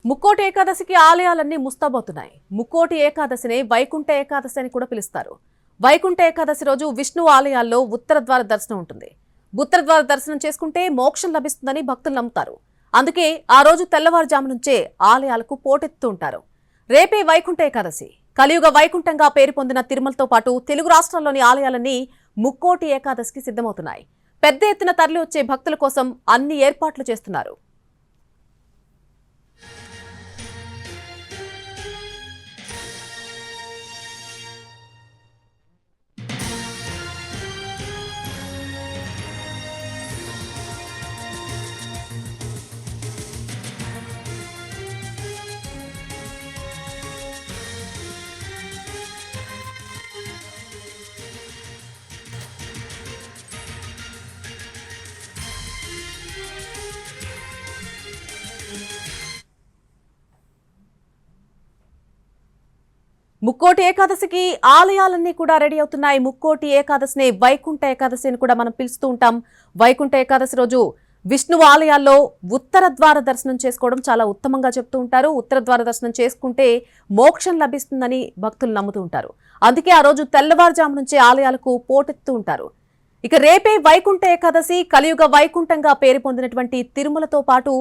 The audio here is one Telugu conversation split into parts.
ముక్కోటి ఏకాదశికి ఆలయాలన్నీ ముస్తాబోతున్నాయి. ముక్కోటి ఏకాదశిని వైకుంఠ ఏకాదశి అని కూడా పిలుస్తారు. వైకుంఠ ఏకాదశి రోజు విష్ణు ఆలయాల్లో ఉత్తర ద్వార దర్శనం ఉంటుంది. ఉత్తర ద్వార దర్శనం చేసుకుంటే మోక్షం లభిస్తుందని భక్తులు నమ్ముతారు. అందుకే ఆ రోజు తెల్లవారుజాము నుంచే ఆలయాలకు పోటెత్తుతూ ఉంటారు. రేపే వైకుంఠ ఏకాదశి. కలియుగ వైకుంఠంగా పేరు పొందిన తిరుమలతో పాటు తెలుగు రాష్ట్రాల్లోని ఆలయాలన్నీ ముక్కోటి ఏకాదశికి సిద్ధమవుతున్నాయి. పెద్ద ఎత్తున తరలి వచ్చే భక్తుల కోసం అన్ని ఏర్పాట్లు చేస్తున్నారు. ముక్కోటి ఏకాదశికి ఆలయాలన్నీ కూడా రెడీ అవుతున్నాయి. ముక్కోటి ఏకాదశిని వైకుంఠ ఏకాదశి అని కూడా మనం పిలుస్తూ ఉంటాం. వైకుంఠ ఏకాదశి రోజు విష్ణువు ఆలయాల్లో ఉత్తర ద్వార దర్శనం చేసుకోవడం చాలా ఉత్తమంగా చెప్తూ ఉంటారు. ఉత్తర ద్వార దర్శనం చేసుకుంటే మోక్షం లభిస్తుందని భక్తులు నమ్ముతూ ఉంటారు. అందుకే ఆ రోజు తెల్లవారుజాము నుంచే ఆలయాలకు పోటెత్తూ ఉంటారు. ఇక రేపే వైకుంఠ ఏకాదశి. కలియుగ వైకుంఠంగా పేరు పొందినటువంటి తిరుమలతో పాటు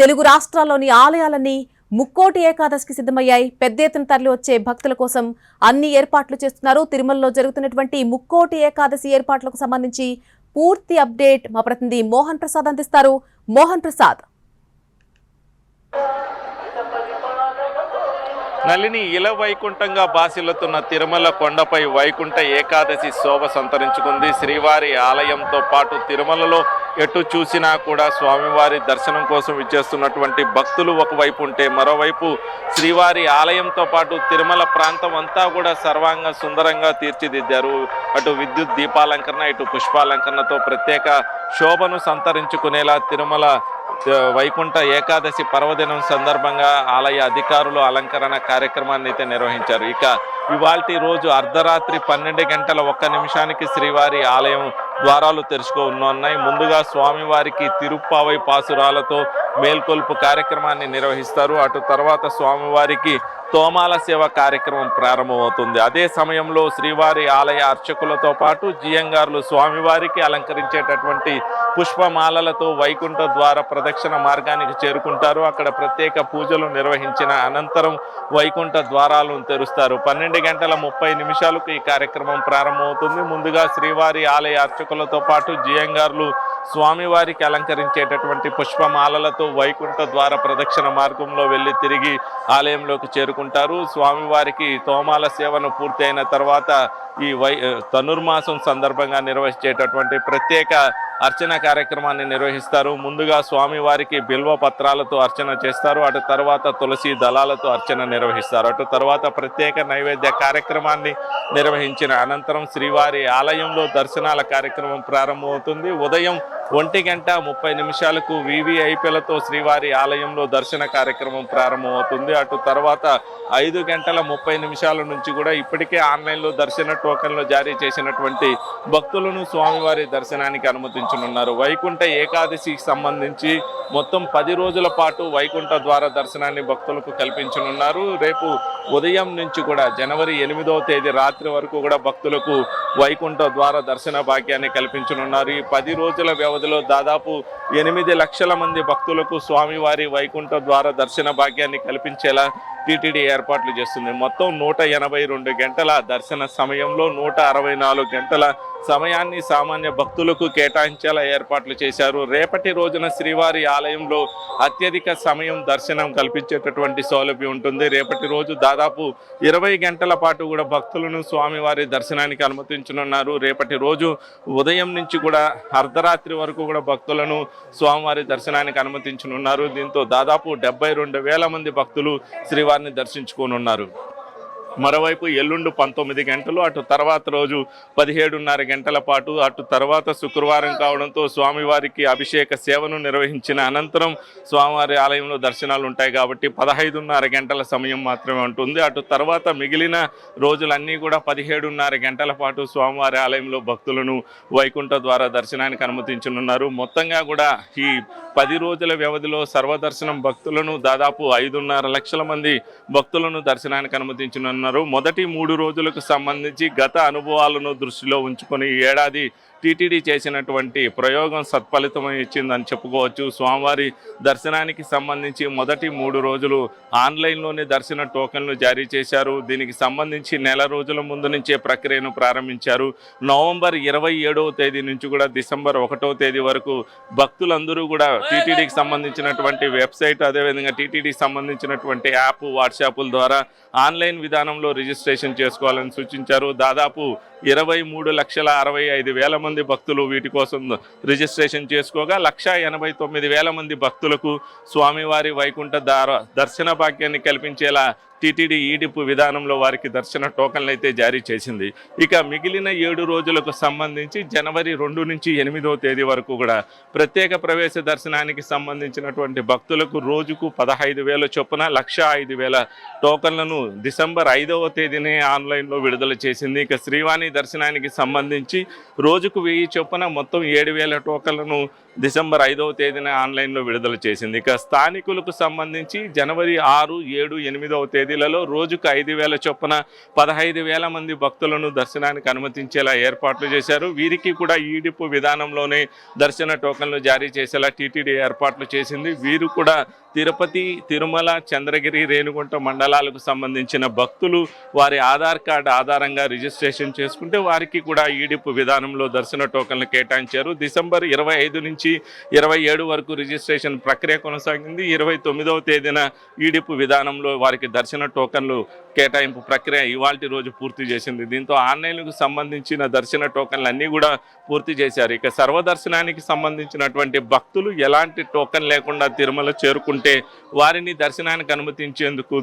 తెలుగు రాష్ట్రాల్లోని ఆలయాలన్నీ ముక్కోటి ఏకాదశికి సిద్ధమయ్యాయి. పెద్ద ఎత్తున తరలి వచ్చే భక్తుల కోసం అన్ని ఏర్పాట్లు చేస్తున్నారు. తిరుమలలో జరుగుతున్నటువంటి ముక్కోటి ఏకాదశి ఏర్పాట్లకు సంబంధించి పూర్తి అప్డేట్ మా ప్రతినిధి మోహన్ ప్రసాద్ అందిస్తారు. మోహన్ ప్రసాద్. నళిని ఇల వైకుంఠంగా బాసిల్లుతున్న తిరుమల కొండపై వైకుంఠ ఏకాదశి శోభ సంతరించుకుంది. శ్రీవారి ఆలయంతో పాటు తిరుమలలో ఎటు చూసినా కూడా స్వామివారి దర్శనం కోసం విచ్చేస్తున్నటువంటి భక్తులు ఒకవైపు ఉంటే, మరోవైపు శ్రీవారి ఆలయంతో పాటు తిరుమల ప్రాంతం అంతా కూడా సర్వాంగ సుందరంగా తీర్చిదిద్దారు. అటు విద్యుత్ దీపాలంకరణ, ఇటు పుష్పాలంకరణతో ప్రత్యేక శోభను సంతరించుకునేలా తిరుమల వైకుంఠ ఏకాదశి పర్వదినం సందర్భంగా ఆలయ అధికారులు అలంకరణ కార్యక్రమాన్ని అయితే నిర్వహించారు. ఇక ఇవాల్టి రోజు అర్ధరాత్రి 12:01 శ్రీవారి ఆలయం ద్వారాలు తెరుచుకోనున్నాయి. ముందుగా స్వామివారికి తిరుప్పావై పాసురాలతో మేల్కొల్పు కార్యక్రమాన్ని నిర్వహిస్తారు. అటు తర్వాత స్వామివారికి తోమాల సేవ కార్యక్రమం ప్రారంభమవుతుంది. అదే సమయంలో శ్రీవారి ఆలయ అర్చకులతో పాటు జియంగార్లు స్వామివారికి అలంకరించేటటువంటి పుష్పమాలలతో వైకుంఠ ద్వార ప్రదక్షిణ మార్గానికి చేరుకుంటారు. అక్కడ ప్రత్యేక పూజలు నిర్వహించిన అనంతరం వైకుంఠ ద్వారాలను తెరుస్తారు. 12:30 ఈ కార్యక్రమం ప్రారంభమవుతుంది. ముందుగా శ్రీవారి ఆలయ అర్చకులతో పాటు జియంగార్లు స్వామివారికి అలంకరించేటటువంటి పుష్పమాలలతో వైకుంఠ ద్వార ప్రదక్షిణ మార్గంలో వెళ్ళి తిరిగి ఆలయంలోకి చేరుకుంటారు. స్వామివారికి తోమాల సేవను పూర్తి అయిన తర్వాత ఈ ధనుర్మాసం సందర్భంగా నిర్వహించేటటువంటి ప్రత్యేక అర్చన కార్యక్రమాన్ని నిర్వహిస్తారు. ముందుగా స్వామివారికి బిల్వ పత్రాలతో అర్చన చేస్తారు. అటు తర్వాత తులసి దళాలతో అర్చన నిర్వహిస్తారు. అటు తర్వాత ప్రత్యేక నైవేద్య కార్యక్రమాన్ని నిర్వహించిన అనంతరం శ్రీవారి ఆలయంలో దర్శనాల కార్యక్రమం ప్రారంభమవుతుంది. ఉదయం 1:30 వివిఐపీలతో శ్రీవారి ఆలయంలో దర్శన కార్యక్రమం ప్రారంభమవుతుంది. అటు తర్వాత 5:30 నుంచి కూడా ఇప్పటికే ఆన్లైన్లో దర్శన టోకన్లు జారీ చేసినటువంటి భక్తులను స్వామివారి దర్శనానికి అనుమతించనున్నారు. వైకుంఠ ఏకాదశికి సంబంధించి మొత్తం 10 రోజుల పాటు వైకుంఠ ద్వార దర్శనాన్ని భక్తులకు కల్పించనున్నారు. రేపు ఉదయం నుంచి కూడా జనవరి 8వ తేదీ రాత్రి వరకు కూడా భక్తులకు వైకుంఠ ద్వార దర్శన భాగ్యాన్ని కల్పించనున్నారు. ఈ 10 రోజుల వ్యవధిలో దాదాపు 8 లక్షల మంది భక్తులకు స్వామివారి వైకుంఠ ద్వార దర్శన భాగ్యాన్ని కల్పించేలా టీటీడీ ఏర్పాట్లు చేస్తుంది. మొత్తం 182 గంటల దర్శన సమయంలో 164 గంటల సమయాన్ని సామాన్య భక్తులకు కేటాయించేలా ఏర్పాట్లు చేశారు. రేపటి రోజున శ్రీవారి ఆలయంలో అత్యధిక సమయం దర్శనం కల్పించేటటువంటి సౌలభ్యం ఉంటుంది. రేపటి రోజు దాదాపు 20 గంటల పాటు కూడా భక్తులను స్వామివారి దర్శనానికి అనుమతించనున్నారు. రేపటి రోజు ఉదయం నుంచి కూడా అర్ధరాత్రి వరకు కూడా భక్తులను స్వామివారి దర్శనానికి అనుమతించనున్నారు. దీంతో దాదాపు 72,000 మంది భక్తులు శ్రీవారిని దర్శించుకోనున్నారు. మరోవైపు ఎల్లుండి 19 గంటలు, అటు తర్వాత రోజు 17:30 గంటల పాటు, అటు తర్వాత శుక్రవారం కావడంతో స్వామివారికి అభిషేక సేవను నిర్వహించిన అనంతరం స్వామివారి ఆలయంలో దర్శనాలు ఉంటాయి కాబట్టి 15:30 గంటల సమయం మాత్రమే ఉంటుంది. అటు తర్వాత మిగిలిన రోజులన్నీ కూడా 17:30 గంటల పాటు స్వామివారి ఆలయంలో భక్తులను వైకుంఠ ద్వారా దర్శనానికి అనుమతించనున్నారు. మొత్తంగా కూడా ఈ 10 రోజుల వ్యవధిలో సర్వదర్శనం భక్తులను దాదాపు 5.5 లక్షల మంది భక్తులను దర్శనానికి అనుమతించనున్నారు. మొదటి 3 రోజులకు సంబంధించి గత అనుభవాలను దృష్టిలో ఉంచుకొని ఈ ఏడాది టీటీడీ చేసినటువంటి ప్రయోగం సత్ఫలితం ఇచ్చిందని చెప్పుకోవచ్చు. స్వామివారి దర్శనానికి సంబంధించి మొదటి 3 రోజులు ఆన్లైన్లోనే దర్శన టోకన్లు జారీ చేశారు. దీనికి సంబంధించి నెల రోజుల ముందు నుంచే ప్రక్రియను ప్రారంభించారు. నవంబర్ 27వ తేదీ నుంచి కూడా డిసెంబర్ 1వ తేదీ వరకు భక్తులందరూ కూడా టీటీడీకి సంబంధించినటువంటి వెబ్సైట్, అదేవిధంగా టీటీడీకి సంబంధించినటువంటి యాప్, వాట్సాప్ల ద్వారా ఆన్లైన్ విధానంలో రిజిస్ట్రేషన్ చేసుకోవాలని సూచించారు. దాదాపు 23,65,000 మంది భక్తులు వీటి కోసం రిజిస్ట్రేషన్ చేసుకోగా 1,89,000 మంది భక్తులకు స్వామివారి వైకుంఠ దర్శన భాగ్యాన్ని కల్పించేలా టీటీడీ ఈడిపు విధానంలో వారికి దర్శన టోకన్లు అయితే జారీ చేసింది. ఇక మిగిలిన 7 రోజులకు సంబంధించి జనవరి 2 నుంచి 8వ తేదీ వరకు కూడా ప్రత్యేక ప్రవేశ దర్శనానికి సంబంధించినటువంటి భక్తులకు రోజుకు 15,000 చొప్పున 1,05,000 టోకన్లను డిసెంబర్ 5వ తేదీనే ఆన్లైన్లో విడుదల చేసింది. ఇక శ్రీవాణి దర్శనానికి సంబంధించి రోజుకు 1000 చొప్పున మొత్తం 7,000 టోకన్లను డిసెంబర్ 5వ తేదీన ఆన్లైన్లో విడుదల చేసింది. ఇక స్థానికులకు సంబంధించి జనవరి 6, 7, 8వ తేదీలలో రోజుకు 5,000 చొప్పున 15,000 మంది భక్తులను దర్శనానికి అనుమతించేలా ఏర్పాట్లు చేశారు. వీరికి కూడా ఈడిపు విధానంలోనే దర్శన టోకన్లు జారీ చేసేలా టీటీడీ ఏర్పాట్లు చేసింది. వీరు కూడా తిరుపతి, తిరుమల, చంద్రగిరి, రేణిగుంట మండలాలకు సంబంధించిన భక్తులు వారి ఆధార్ కార్డు ఆధారంగా రిజిస్ట్రేషన్ చేసుకుంటే వారికి కూడా ఈడిపు విధానంలో దర్శన టోకన్లు కేటాయించారు. డిసెంబర్ 25 నుంచి 27 వరకు రిజిస్ట్రేషన్ ప్రక్రియ కొనసాగింది. 29వ తేదీన ఈడిపు విధానంలో వారికి దర్శన టోకన్లు కేటాయింపు ప్రక్రియ ఇవాల్టి రోజు పూర్తి చేసింది. దీంతో ఆన్లైన్కు సంబంధించిన దర్శన టోకన్లు అన్నీ కూడా పూర్తి చేశారు. ఇక సర్వదర్శనానికి సంబంధించినటువంటి భక్తులు ఎలాంటి టోకన్ లేకుండా తిరుమల చేరుకుంటే వారిని దర్శనానికి అనుమతించేందుకు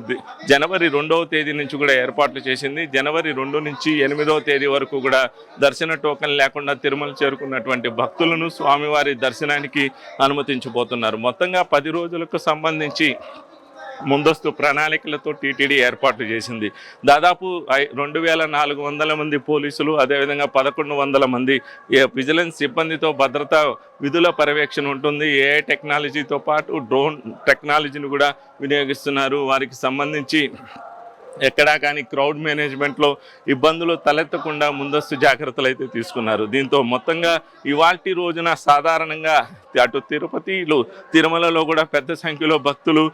జనవరి 2వ తేదీ నుంచి కూడా ఏర్పాట్లు చేసింది. జనవరి 2 నుంచి 8వ తేదీ వరకు కూడా దర్శన టోకన్ లేకుండా తిరుమల చేరుకున్నటువంటి భక్తులను స్వామివారి దర్శనానికి అనుమతించబోతున్నారు. మొత్తంగా 10 రోజులకు సంబంధించి ముందస్తు ప్రణాళికలతో టీటీడీ ఏర్పాట్లు చేసింది. దాదాపు 2,400 మంది పోలీసులు, అదేవిధంగా 1,100 మంది విజిలెన్స్ సిబ్బందితో భద్రతా విధుల పర్యవేక్షణ ఉంటుంది. ఏఐ టెక్నాలజీతో పాటు డ్రోన్ టెక్నాలజీని కూడా వినియోగిస్తున్నారు. వారికి సంబంధించి ఎక్కడా కానీ క్రౌడ్ మేనేజ్మెంట్లో ఇబ్బందులు తలెత్తకుండా ముందస్తు జాగ్రత్తలు అయితే తీసుకున్నారు. దీంతో మొత్తంగా ఇవాల్టి రోజున సాధారణంగా అటు తిరుపతిలో, తిరుమలలో కూడా పెద్ద సంఖ్యలో భక్తులు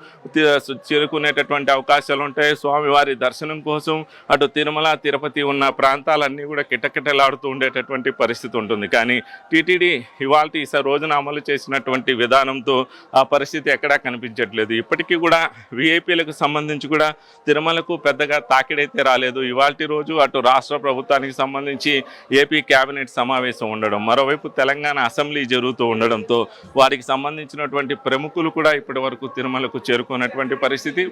చేరుకునేటటువంటి అవకాశాలు ఉంటాయి. స్వామివారి దర్శనం కోసం అటు తిరుమల, తిరుపతి ఉన్న ప్రాంతాలన్నీ కూడా కిటకిటలాడుతూ ఉండేటటువంటి పరిస్థితి ఉంటుంది. కానీ టీటీడీ ఇవాల్టి రోజున అమలు చేసినటువంటి విధానంతో ఆ పరిస్థితి ఎక్కడా కనిపించట్లేదు. ఇప్పటికీ కూడా విఐపీలకు సంబంధించి కూడా తిరుమలకు పెద్దగా తాకిడైతే రాలేదు. ఇవాల్టి రోజు అటు రాష్ట్ర ప్రభుత్వానికి సంబంధించి ఏపీ కేబినెట్ సమావేశం ఉండడం, మరోవైపు తెలంగాణ అసెంబ్లీ జరుగుతూ ఉండడంతో వారికి సంబంధించినటువంటి ప్రముఖులు కూడా ఇప్పటి వరకు తిరుమలకు చేరుకున్నటువంటి పరిస్థితి.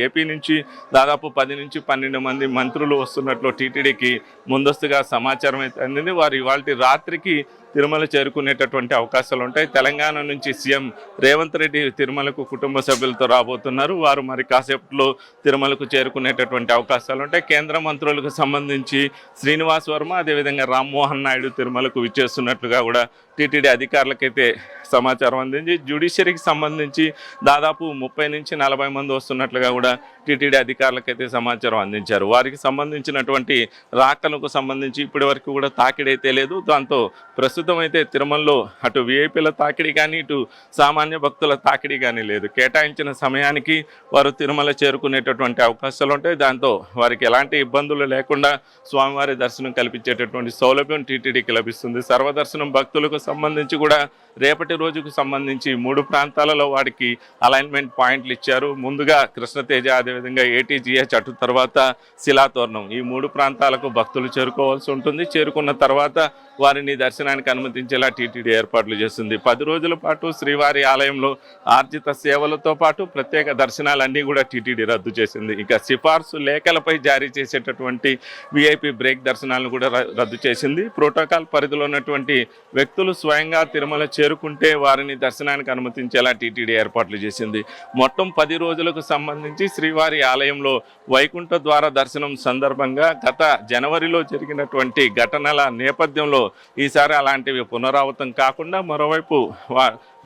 ఏపీ నుంచి దాదాపు 10 నుంచి 12 మంది మంత్రులు వస్తున్నట్లు టీటీడీకి ముందస్తుగా సమాచారం అయితే అందింది. వారు ఇవాల్టి రాత్రికి తిరుమల చేరుకునేటటువంటి అవకాశాలు ఉంటాయి. తెలంగాణ నుంచి సీఎం రేవంత్ రెడ్డి తిరుమలకు కుటుంబ సభ్యులతో రాబోతున్నారు. వారు మరి కాసేపట్లో తిరుమలకు చేరుకునేటటువంటి అవకాశాలు ఉంటాయి. కేంద్ర మంత్రులకు సంబంధించి శ్రీనివాస్ వర్మ, అదేవిధంగా రామ్మోహన్ నాయుడు తిరుమలకు విచ్చేస్తున్నట్లుగా కూడా టీటీడీ అధికారులకైతే సమాచారం అందింది. జ్యుడిషియరీకి సంబంధించి దాదాపు 30 నుంచి 40 మంది వస్తున్నట్లుగా కూడా టీటీడీ అధికారులకైతే సమాచారం అందించారు. వారికి సంబంధించినటువంటి రాకలకు సంబంధించి ఇప్పటి వరకు కూడా తాకిడైతే లేదు. దాంతో ప్రస్తుతం అయితే తిరుమలలో అటు విఐపీల తాకిడి కానీ, ఇటు సామాన్య భక్తుల తాకిడి కానీ లేదు. కేటాయించిన సమయానికి వారు తిరుమల చేరుకునేటటువంటి అవకాశాలు ఉంటాయి. దాంతో వారికి ఎలాంటి ఇబ్బందులు లేకుండా స్వామివారి దర్శనం కల్పించేటటువంటి సౌలభ్యం టీటీడీకి లభిస్తుంది. సర్వదర్శనం భక్తులకు సంబంధించి కూడా రేపటి రోజుకు సంబంధించి 3 ప్రాంతాలలో వాడికి అలైన్మెంట్ పాయింట్లు ఇచ్చారు. ముందుగా కృష్ణతేజ, అదేవిధంగా ఏటీజీహెచ్, అటు తర్వాత శిలాతోరణం, ఈ 3 ప్రాంతాలకు భక్తులు చేరుకోవాల్సి ఉంటుంది. చేరుకున్న తర్వాత వారిని దర్శనానికి అనుమతించేలా టీటీడీ ఏర్పాట్లు చేస్తుంది. 10 రోజుల పాటు శ్రీవారి ఆలయంలో ఆర్జిత సేవలతో పాటు ప్రత్యేక దర్శనాలన్నీ కూడా టీటీడీ రద్దు చేసింది. ఇక సిఫార్సు లేఖలపై జారీ చేసేటటువంటి విఐపి బ్రేక్ దర్శనాలను కూడా రద్దు చేసింది. ప్రోటోకాల్ పరిధిలో ఉన్నటువంటి వ్యక్తులు స్వయంగా తిరుమల చేరుకుంటే వారిని దర్శనానికి అనుమతించేలా టీటీడీ ఏర్పాట్లు చేసింది. మొత్తం 10 రోజులకు సంబంధించి శ్రీవారి ఆలయంలో వైకుంఠ ద్వార దర్శనం సందర్భంగా గత జనవరిలో జరిగినటువంటి ఘటనల నేపథ్యంలో ఈసారి అలాంటివి పునరావృతం కాకుండా మరోవైపు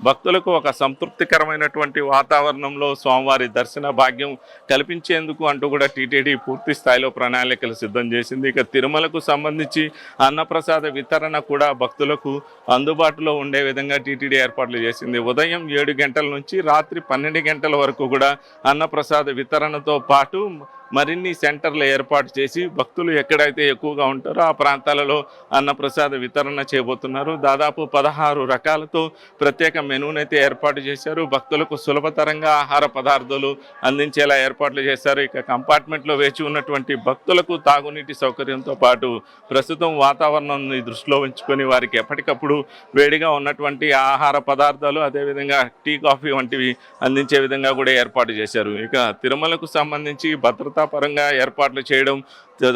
భక్తులకు ఒక సంతృప్తికరమైనటువంటి వాతావరణంలో స్వామివారి దర్శన భాగ్యం కల్పించేందుకు అంటూ కూడా టీటీడీ పూర్తి స్థాయిలో ప్రణాళికలు సిద్ధం చేసింది. ఇక తిరుమలకు సంబంధించి అన్నప్రసాద వితరణ కూడా భక్తులకు అందుబాటులో ఉండే విధంగా టీటీడీ ఏర్పాట్లు చేసింది. ఉదయం 7 గంటల నుంచి రాత్రి 12 గంటల వరకు కూడా అన్నప్రసాద వితరణతో పాటు మరిన్ని సెంటర్లు ఏర్పాటు చేసి భక్తులు ఎక్కడైతే ఎక్కువగా ఉంటారో ఆ ప్రాంతాలలో అన్నప్రసాద వితరణ చేయబోతున్నారు. దాదాపు 16 రకాలతో ప్రత్యేక మెనూనైతే ఏర్పాటు చేశారు. భక్తులకు సులభతరంగా ఆహార పదార్థాలు అందించేలా ఏర్పాట్లు చేశారు. ఇక కంపార్ట్మెంట్లో వేచి ఉన్నటువంటి భక్తులకు తాగునీటి సౌకర్యంతో పాటు ప్రస్తుతం వాతావరణాన్ని దృష్టిలో ఉంచుకొని వారికి ఎప్పటికప్పుడు వేడిగా ఉన్నటువంటి ఆహార పదార్థాలు, అదేవిధంగా టీ, కాఫీ వంటివి అందించే విధంగా కూడా ఏర్పాటు చేశారు. ఇక తిరుమలకు సంబంధించి భద్రతా పరంగా ఏర్పాట్లు చేయడం,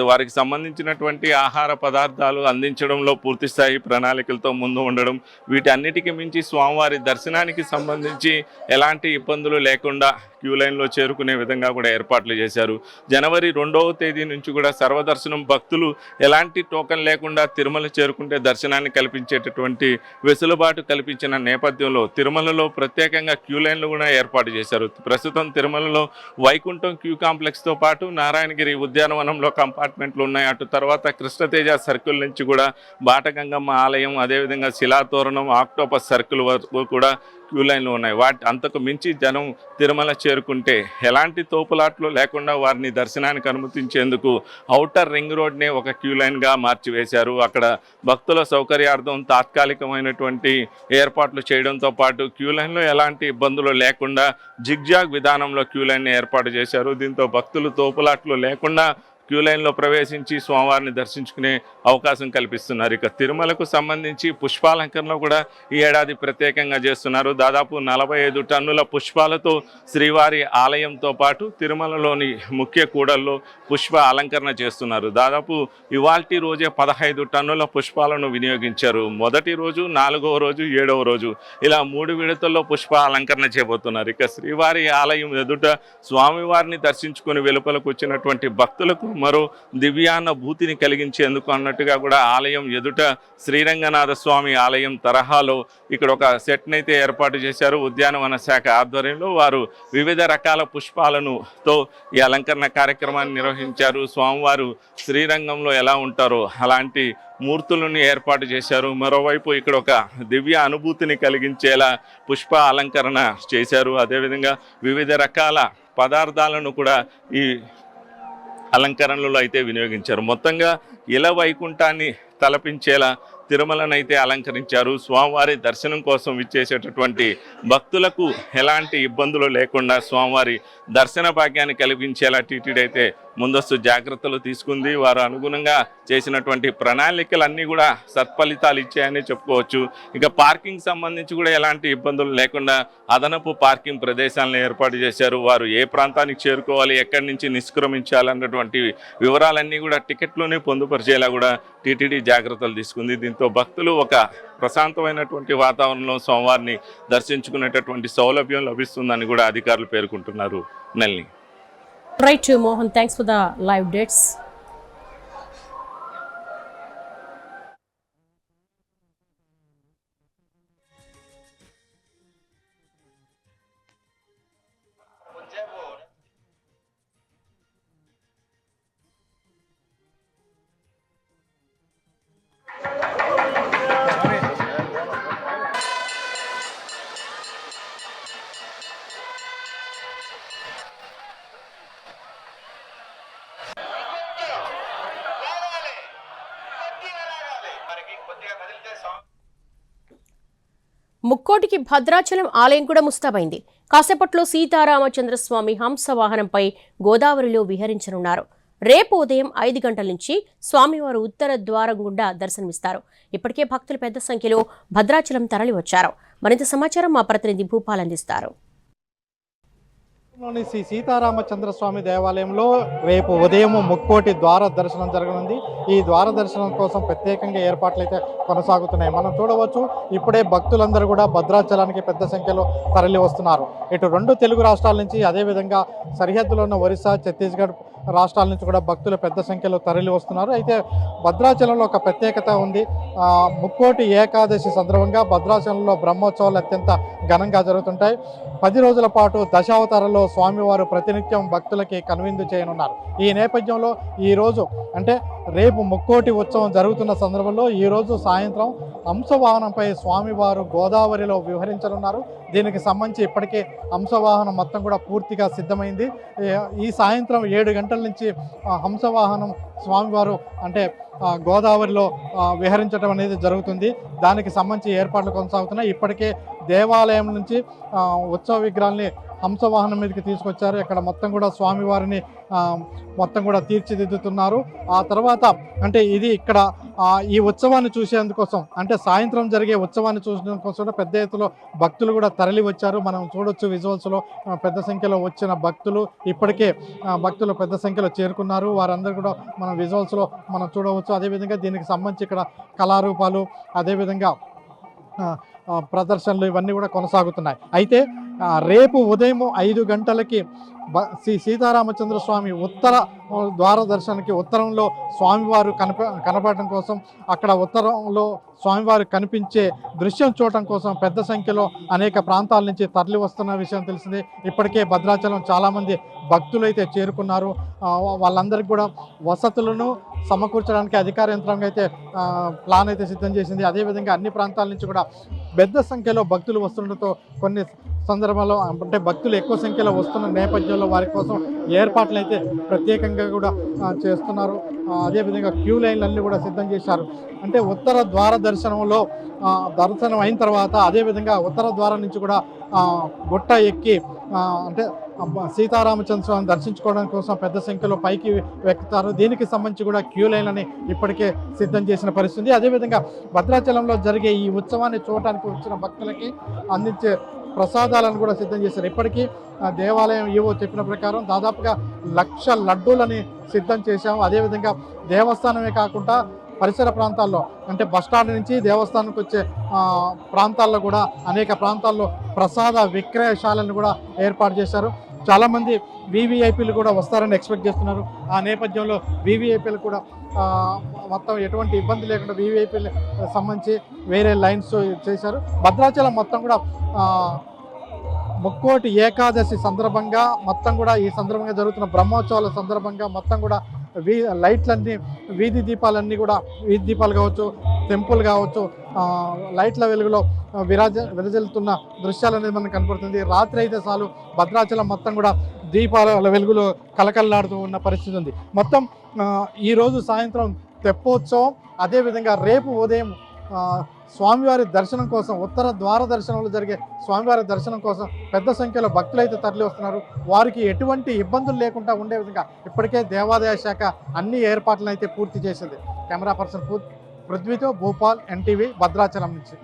వారికి సంబంధించినటువంటి ఆహార పదార్థాలు అందించడంలో పూర్తిస్థాయి ప్రణాళికలతో ముందు ఉండడం, వీటన్నిటికీ మించి స్వామివారి దర్శనానికి సంబంధించి ఎలాంటి ఇబ్బందులు లేకుండా క్యూ లైన్లో చేరుకునే విధంగా కూడా ఏర్పాట్లు చేశారు. జనవరి 2వ తేదీ నుంచి కూడా సర్వదర్శనం భక్తులు ఎలాంటి టోకెన్ లేకుండా తిరుమల చేరుకుంటే దర్శనాన్ని కల్పించేటటువంటి వెసులుబాటు కల్పించిన నేపథ్యంలో తిరుమలలో ప్రత్యేకంగా క్యూ లైన్లు కూడా ఏర్పాటు చేశారు. ప్రస్తుతం తిరుమలలో వైకుంఠం క్యూ కాంప్లెక్స్తో పాటు నారాయణగిరి ఉద్యానవనంలో కంపార్ట్మెంట్లు ఉన్నాయి. అటు తర్వాత కృష్ణతేజ సర్కిల్ నుంచి కూడా బాటగంగమ్మ ఆలయం, అదేవిధంగా శిలాతోరణం, ఆక్టోపస్ సర్కిల్ వరకు కూడా క్యూ లైన్లు ఉన్నాయి. అంతకు మించి జనం తిరుమల చేరుకుంటే ఎలాంటి తోపులాట్లు లేకుండా వారిని దర్శనానికి అనుమతించేందుకు ఔటర్ రింగ్ రోడ్నే ఒక క్యూ లైన్గా మార్చివేశారు. అక్కడ భక్తుల సౌకర్యార్థం తాత్కాలికమైనటువంటి ఏర్పాట్లు చేయడంతో పాటు క్యూ లైన్లో ఎలాంటి ఇబ్బందులు లేకుండా జిగ్జాగ్ విధానంలో క్యూ లైన్ ఏర్పాటు చేశారు. దీంతో భక్తులు తోపులాట్లు లేకుండా క్యూ లైన్లో ప్రవేశించి స్వామివారిని దర్శించుకునే అవకాశం కల్పిస్తున్నారు. ఇక తిరుమలకు సంబంధించి పుష్పాలంకరణ కూడా ఈ ఏడాది ప్రత్యేకంగా చేస్తున్నారు. దాదాపు 45 టన్నుల పుష్పాలతో శ్రీవారి ఆలయంతో పాటు తిరుమలలోని ముఖ్య కూడల్లో పుష్ప అలంకరణ చేస్తున్నారు. దాదాపు ఇవాల్టి రోజే 15 టన్నుల పుష్పాలను వినియోగించారు. మొదటి రోజు, 4వ రోజు, 7వ రోజు ఇలా 3 విడతల్లో పుష్ప అలంకరణ చేయబోతున్నారు. ఇక శ్రీవారి ఆలయం ఎదుట స్వామివారిని దర్శించుకుని వెలుపలకు వచ్చినటువంటి భక్తులకు మరో దివ్యానుభూతిని కలిగించేందుకు అన్నట్టుగా కూడా ఆలయం ఎదుట శ్రీరంగనాథ స్వామి ఆలయం తరహాలో ఇక్కడ ఒక సెట్నైతే ఏర్పాటు చేశారు. ఉద్యానవన శాఖ ఆధ్వర్యంలో వారు వివిధ రకాల పుష్పాలతో ఈ అలంకరణ కార్యక్రమాన్ని నిర్వహించారు. స్వామివారు శ్రీరంగంలో ఎలా ఉంటారో అలాంటి మూర్తులను ఏర్పాటు చేశారు. మరోవైపు ఇక్కడ ఒక దివ్య అనుభూతిని కలిగించేలా పుష్ప అలంకరణ చేశారు. అదేవిధంగా వివిధ రకాల పదార్థాలను కూడా ఈ అలంకరణలో అయితే వినియోగించారు. మొత్తంగా ఇల వైకుంఠాన్ని తలపించేలా తిరుమలనైతే అలంకరించారు. స్వామివారి దర్శనం కోసం విచ్చేసేటటువంటి భక్తులకు ఎలాంటి ఇబ్బందులు లేకుండా స్వామివారి దర్శన భాగ్యాన్ని కల్పించేలా టీటీడీ అయితే ముందస్తు జాగ్రత్తలు తీసుకుంది. వారు అనుగుణంగా చేసినటువంటి ప్రణాళికలన్నీ కూడా సత్ఫలితాలు ఇచ్చాయని చెప్పుకోవచ్చు. ఇక పార్కింగ్ సంబంధించి కూడా ఎలాంటి ఇబ్బందులు లేకుండా అదనపు పార్కింగ్ ప్రదేశాలను ఏర్పాటు చేశారు. వారు ఏ ప్రాంతానికి చేరుకోవాలి, ఎక్కడి నుంచి నిష్క్రమించాలన్నటువంటి వివరాలన్నీ కూడా టికెట్లోనే పొందుపరిచేలా కూడా టీటీడీ జాగ్రత్తలు తీసుకుంది. దీంతో భక్తులు ఒక ప్రశాంతమైనటువంటి వాతావరణంలో స్వామివారిని దర్శించుకునేటటువంటి సౌలభ్యం లభిస్తుందని కూడా అధికారులు పేర్కొంటున్నారు. నల్ని Right, Mohan. Thanks for the live dates. ముక్కోటికి Bhadrachalam ఆలయం కూడా ముస్తాబైంది. కాసేపట్లో సీతారామచంద్రస్వామి హంస వాహనంపై గోదావరిలో విహరించనున్నారు. రేపు ఉదయం 5 గంటల నుంచి స్వామివారు ఉత్తర ద్వారం గుండా దర్శనమిస్తారు. ఇప్పటికే భక్తులు పెద్ద సంఖ్యలో భద్రాచలం తరలి వచ్చారు. మరింత సమాచారం మా ప్రతినిధి భూపాల్ అందిస్తారు. లోని శ్రీ సీతారామచంద్ర స్వామి దేవాలయంలో రేపు ఉదయం ముక్కోటి ద్వార దర్శనం జరగనుంది. ఈ ద్వార దర్శనం కోసం ప్రత్యేకంగా ఏర్పాట్లు అయితే కొనసాగుతున్నాయి. మనం చూడవచ్చు, ఇప్పుడే భక్తులందరూ కూడా భద్రాచలానికి పెద్ద సంఖ్యలో తరలి వస్తున్నారు. ఇటు 2 తెలుగు రాష్ట్రాల నుంచి, అదేవిధంగా సరిహద్దులో ఉన్న ఒరిస్సా, ఛత్తీస్గఢ్ రాష్ట్రాల నుంచి కూడా భక్తులు పెద్ద సంఖ్యలో తరలి వస్తున్నారు. అయితే భద్రాచలంలో ఒక ప్రత్యేకత ఉంది. ముక్కోటి ఏకాదశి సందర్భంగా భద్రాచలంలో బ్రహ్మోత్సవాలు అత్యంత ఘనంగా జరుగుతుంటాయి. 10 రోజుల పాటు దశావతారంలో స్వామివారు ప్రతినిత్యం భక్తులకి కనువిందు చేయనున్నారు. ఈ నేపథ్యంలో ఈరోజు అంటే రేపు ముక్కోటి ఉత్సవం జరుగుతున్న సందర్భంలో ఈరోజు సాయంత్రం హంసవాహనంపై స్వామివారు గోదావరిలో విహరించనున్నారు. దీనికి సంబంధించి ఇప్పటికే హంసవాహనం మొత్తం కూడా పూర్తిగా సిద్ధమైంది. ఈ సాయంత్రం 7 గంటల నుంచి హంసవాహనం స్వామివారు అంటే గోదావరిలో విహరించడం అనేది జరుగుతుంది. దానికి సంబంధించి ఏర్పాట్లు కొనసాగుతున్నాయి. ఇప్పటికే దేవాలయం నుంచి ఉత్సవ విగ్రహాల్ని హంసవాహనం మీదకి తీసుకొచ్చారు. ఇక్కడ మొత్తం కూడా స్వామివారిని మొత్తం కూడా తీర్చిదిద్దుతున్నారు. ఆ తర్వాత అంటే ఇది ఇక్కడ ఈ ఉత్సవాన్ని చూసేందుకోసం అంటే సాయంత్రం జరిగే ఉత్సవాన్ని చూసేందుకోసం పెద్ద ఎత్తులో భక్తులు కూడా తరలి వచ్చారు. మనం చూడొచ్చు విజువల్స్లో పెద్ద సంఖ్యలో వచ్చిన భక్తులు ఇప్పటికే భక్తులు పెద్ద సంఖ్యలో చేరుకున్నారు. వారందరూ కూడా మనం విజువల్స్లో మనం చూడవచ్చు. అదేవిధంగా దీనికి సంబంధించి ఇక్కడ కళారూపాలు, అదేవిధంగా ప్రదర్శనలు ఇవన్నీ కూడా కొనసాగుతున్నాయి. అయితే రేపు ఉదయం 5 గంటలకి శ్రీ సీతారామచంద్ర స్వామి ఉత్తర ద్వార దర్శనానికి ఉత్తరంలో స్వామివారు కనపడటం కోసం, అక్కడ ఉత్తరంలో స్వామివారు కనిపించే దృశ్యం చూడటం కోసం పెద్ద సంఖ్యలో అనేక ప్రాంతాల నుంచి తరలి వస్తున్న విషయం తెలిసింది. ఇప్పటికే భద్రాచలం చాలామంది భక్తులు అయితే చేరుకున్నారు. వాళ్ళందరికీ కూడా వసతులను సమకూర్చడానికి అధికార యంత్రాంగం అయితే ప్లాన్ అయితే సిద్ధం చేసింది. అదేవిధంగా అన్ని ప్రాంతాల నుంచి కూడా పెద్ద సంఖ్యలో భక్తులు వస్తుండటంతో కొన్ని సందర్భంలో అంటే భక్తులు ఎక్కువ సంఖ్యలో వస్తున్న నేపథ్యంలో వారి కోసం ఏర్పాట్లు అయితే ప్రత్యేకంగా కూడా చేస్తున్నారు. అదేవిధంగా క్యూ లైన్లన్నీ కూడా సిద్ధం చేశారు. అంటే ఉత్తర ద్వార దర్శనంలో దర్శనం అయిన తర్వాత అదేవిధంగా ఉత్తర ద్వారం నుంచి కూడా గుట్ట ఎక్కి అంటే సీతారామచంద్ర స్వామిని దర్శించుకోవడం కోసం పెద్ద సంఖ్యలో పైకి ఎక్కుతారు. దీనికి సంబంధించి కూడా క్యూ లైన్లని ఇప్పటికే సిద్ధం చేసిన పరిస్థితి. అదేవిధంగా భద్రాచలంలో జరిగే ఈ ఉత్సవాన్ని చూడటానికి వచ్చిన భక్తులకి అందించే ప్రసాదాలను కూడా సిద్ధం చేశారు. ఇప్పటికీ దేవాలయం ఈవో చెప్పిన ప్రకారం దాదాపుగా 1,00,000 లడ్డూలని సిద్ధం చేశాము. అదేవిధంగా దేవస్థానమే కాకుండా పరిసర ప్రాంతాల్లో అంటే బస్టాండ్ నుంచి దేవస్థానానికి వచ్చే ప్రాంతాల్లో కూడా అనేక ప్రాంతాల్లో ప్రసాద విక్రయశాలను కూడా ఏర్పాటు చేశారు. చాలామంది వివిఐపీలు కూడా వస్తారని ఎక్స్పెక్ట్ చేస్తున్నారు. ఆ నేపథ్యంలో వివిఐపీలు కూడా మొత్తం ఎటువంటి ఇబ్బంది లేకుండా వివిఐపీలు సంబంధించి వేరే లైన్స్ చేశారు. భద్రాచలం మొత్తం కూడా ముక్కోటి ఏకాదశి సందర్భంగా మొత్తం కూడా ఈ సందర్భంగా జరుగుతున్న బ్రహ్మోత్సవాల సందర్భంగా మొత్తం కూడా లైట్లన్నీ వీధి దీపాలు కావచ్చు, టెంపుల్ కావచ్చు, లైట్ల వెలుగులో విరజిల్లుతున్న దృశ్యాలు అనేది మనకు కనపడుతుంది. రాత్రి అయితే చాలు భద్రాచలం మొత్తం కూడా దీపాల వెలుగులో కలకల్లాడుతూ ఉన్న పరిస్థితి ఉంది. మొత్తం ఈరోజు సాయంత్రం తెప్పోత్సవం, అదేవిధంగా రేపు ఉదయం స్వామివారి దర్శనం కోసం ఉత్తర ద్వార దర్శనంలో జరిగే స్వామివారి దర్శనం కోసం పెద్ద సంఖ్యలో భక్తులైతే తరలి వస్తున్నారు. వారికి ఎటువంటి ఇబ్బందులు లేకుండా ఉండే విధంగా ఇప్పటికే దేవాదాయ శాఖ అన్ని ఏర్పాట్లను అయితే పూర్తి చేసింది. కెమెరా పర్సన్ పృథ్వీతో భూపాల్, ఎన్టీవీ, భద్రాచలం నుంచి.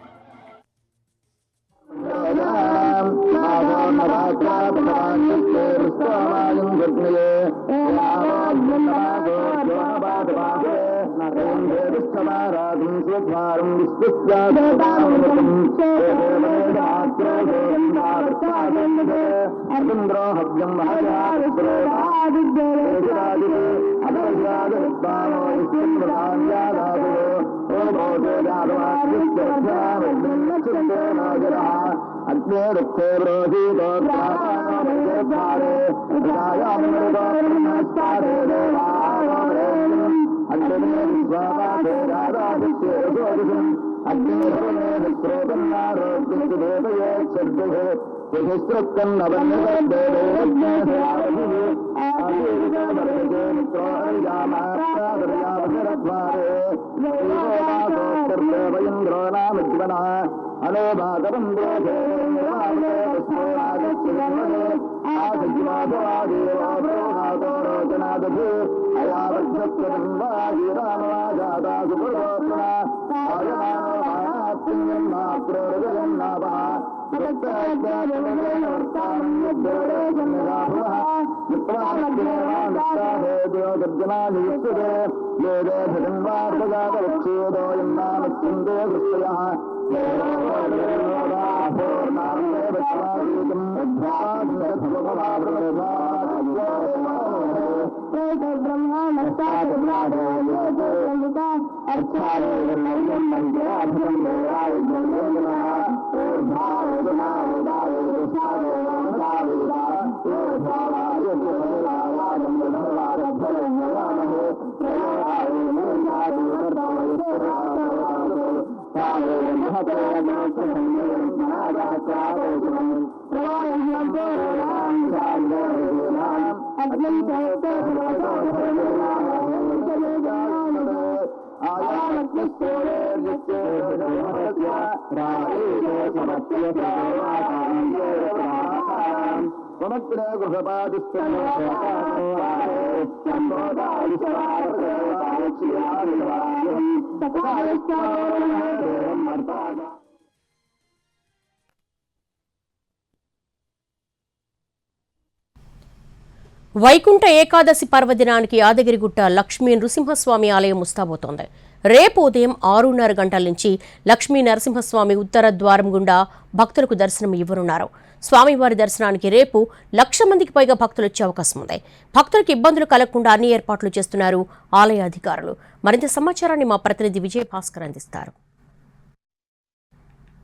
వైకుంఠ ఏకాదశి పర్వదినానికి యాదగిరిగుట్ట లక్ష్మీ నృసింహస్వామి ఆలయం ముస్తాబోతోంది. రేపు ఉదయం 6:30 గంటల నుంచి లక్ష్మీ నరసింహస్వామి ఉత్తర ద్వారం గుండా భక్తులకు దర్శనం ఇవ్వనున్నారు. స్వామివారి దర్శనానికి రేపు 1,00,000 మందికి పైగా భక్తులు వచ్చే అవకాశం ఉంది. భక్తులకు ఇబ్బందులు కలగకుండా అన్ని ఏర్పాట్లు చేస్తున్నారు ఆలయ అధికారులు. మరింత సమాచారాన్ని మా ప్రతినిధి విజయ్ భాస్కర్ అందిస్తారు.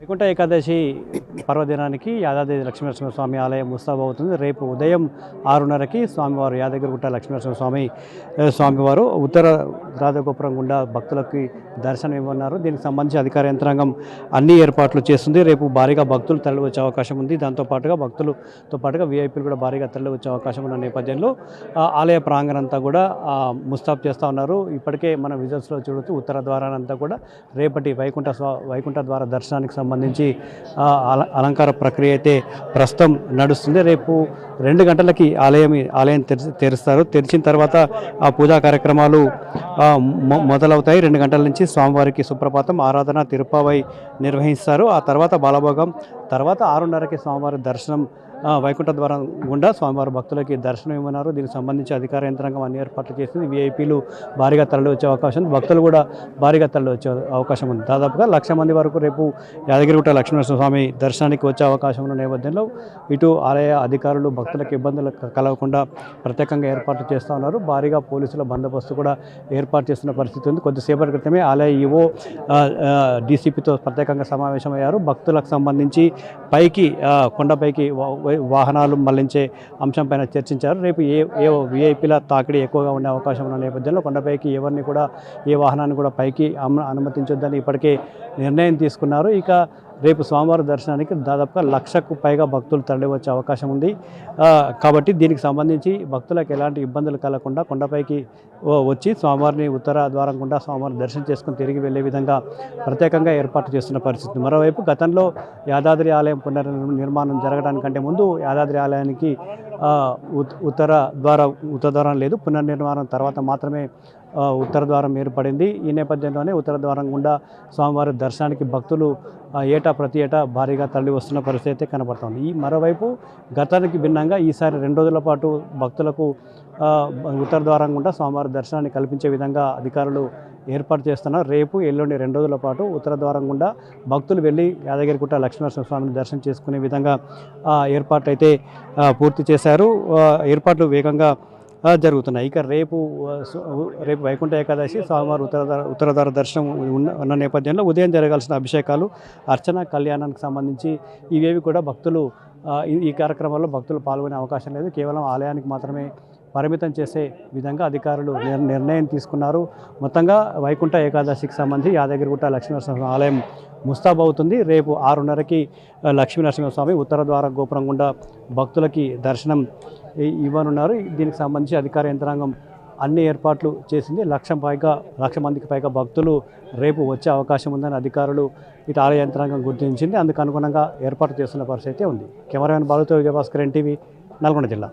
వైకుంఠ ఏకాదశి పర్వదినానికి యాదాద్రి లక్ష్మీనరసింహస్వామి ఆలయం ముస్తాబవుతుంది. రేపు ఉదయం 6:30కి స్వామివారు యాదగిరిగుట్ట స్వామివారు ఉత్తర రాధగోపురం గుండా భక్తులకి దర్శనం ఇవ్వన్నారు. దీనికి సంబంధించి అధికార యంత్రాంగం అన్ని ఏర్పాట్లు చేస్తుంది. రేపు భారీగా భక్తులు తరలి వచ్చే అవకాశం ఉంది. దాంతోపాటుగా భక్తులతో పాటుగా వీఐపీలు కూడా భారీగా తరలి వచ్చే అవకాశం ఉన్న నేపథ్యంలో ఆలయ ప్రాంగణం అంతా కూడా ముస్తాబు చేస్తూ ఉన్నారు. ఇప్పటికే మన విజువల్స్లో చూడొచ్చు ఉత్తర ద్వారానంతా కూడా రేపటి వైకుంఠ ద్వార దర్శనానికి సంబంధించి అలంకార ప్రక్రియ అయితే ప్రస్తుతం నడుస్తుంది. రేపు 2 గంటలకి ఆలయం తెరుస్తారు. తెరిచిన తర్వాత ఆ పూజా కార్యక్రమాలు మొదలవుతాయి. 2 గంటల నుంచి స్వామివారికి సుప్రభాతం, ఆరాధన, తిరుప్పావై నిర్వహిస్తారు. ఆ తర్వాత బాలభోగం, తర్వాత 6:30కి స్వామివారి దర్శనం వైకుంఠ ద్వారం గుండా స్వామివారి భక్తులకి దర్శనం ఇవ్వన్నారు. దీనికి సంబంధించి అధికార యంత్రాంగం అన్ని ఏర్పాట్లు చేసింది. వీఐపీలు భారీగా తరలి వచ్చే అవకాశం ఉంది. భక్తులు కూడా భారీగా తరలి వచ్చే అవకాశం ఉంది. దాదాపుగా 1,00,000 మంది వరకు రేపు యాదగిరిగుట్ట లక్ష్మీనరసింహస్వామి దర్శనానికి వచ్చే అవకాశం ఉన్న నేపథ్యంలో ఇటు ఆలయ అధికారులు భక్తులకు ఇబ్బందులు కలగకుండా ప్రత్యేకంగా ఏర్పాట్లు చేస్తూ ఉన్నారు. భారీగా పోలీసుల బందోబస్తు కూడా ఏర్పాటు చేస్తున్న పరిస్థితి ఉంది. కొద్దిసేపటి క్రితమే ఆలయ ఈవో డీసీపీతో ప్రత్యేకంగా సమావేశమయ్యారు. భక్తులకు సంబంధించి కొండపైకి వాహనాలు మళ్లించే అంశంపైన చర్చించారు. రేపు ఏ వీఐపీల తాకిడి ఎక్కువగా ఉండే అవకాశం ఉన్న నేపథ్యంలో కొండపైకి ఎవరిని కూడా ఏ వాహనాన్ని కూడా పైకి అనుమతించొద్దని ఇప్పటికే నిర్ణయం తీసుకున్నారు. ఇక రేపు స్వామివారి దర్శనానికి దాదాపుగా 1,00,000కు పైగా భక్తులు తరలి వచ్చే అవకాశం ఉంది. కాబట్టి దీనికి సంబంధించి భక్తులకు ఎలాంటి ఇబ్బందులు కలగకుండా కొండపైకి వచ్చి స్వామివారిని ఉత్తర ద్వారం గుండా స్వామివారిని దర్శనం చేసుకుని తిరిగి వెళ్లే విధంగా ప్రత్యేకంగా ఏర్పాటు చేస్తున్న పరిస్థితి. మరోవైపు గతంలో యాదాద్రి ఆలయం పునర్నిర్మాణం జరగడానికంటే ముందు యాదాద్రి ఆలయానికి ఉత్తర ద్వారం లేదు. పునర్నిర్మాణం తర్వాత మాత్రమే ఉత్తర ద్వారం ఏర్పడింది. ఈ నేపథ్యంలోనే ఉత్తర ద్వారం గుండా స్వామివారి దర్శనానికి భక్తులు ప్రతి ఏటా భారీగా తరలి వస్తున్న పరిస్థితి అయితే కనబడుతుంది. ఈ మరోవైపు గతానికి భిన్నంగా ఈసారి 2 రోజుల పాటు భక్తులకు ఉత్తర ద్వారం గుండా స్వామివారి దర్శనాన్ని కల్పించే విధంగా అధికారులు ఏర్పాటు చేస్తున్నారు. రేపు ఎల్లుండి 2 రోజుల పాటు ఉత్తర ద్వారం గుండా భక్తులు వెళ్ళి యాదగిరిగుట్ట లక్ష్మీనరసింహస్వామిని దర్శనం చేసుకునే విధంగా ఏర్పాట్లు అయితే పూర్తి చేశారు. ఏర్పాట్లు వేగంగా జరుగుతున్నాయి. ఇక రేపు వైకుంఠ ఏకాదశి స్వామివారి ఉత్తరద్వార దర్శనం ఉన్న నేపథ్యంలో ఉదయం జరగాల్సిన అభిషేకాలు, అర్చన, కళ్యాణానికి సంబంధించి ఇవేవి కూడా భక్తులు ఈ కార్యక్రమాల్లో భక్తులు పాల్గొనే అవకాశం లేదు. కేవలం ఆలయానికి మాత్రమే పరిమితం చేసే విధంగా అధికారులు నిర్ణయం తీసుకున్నారు. మొత్తంగా వైకుంఠ ఏకాదశికి సంబంధించి యాదగిరిగుట్ట లక్ష్మీనరసింహస్వామి ఆలయం ముస్తాబవుతుంది. రేపు 6:30కి లక్ష్మీనరసింహస్వామి ఉత్తర ద్వార గోపురం గుండా భక్తులకి దర్శనం ఇవ్వనున్నారు. దీనికి సంబంధించి అధికార యంత్రాంగం అన్ని ఏర్పాట్లు చేసింది. లక్ష మందికి పైగా భక్తులు రేపు వచ్చే అవకాశం ఉందని అధికారులు ఇటు ఆలయ యంత్రాంగం గుర్తించింది. అందుకు అనుగుణంగా ఏర్పాటు చేస్తున్న పరిస్థితి ఉంది. కెమెరామెన్ బాలుతో విజయభాస్కర్, ఎన్టీవీ, నల్గొండ జిల్లా.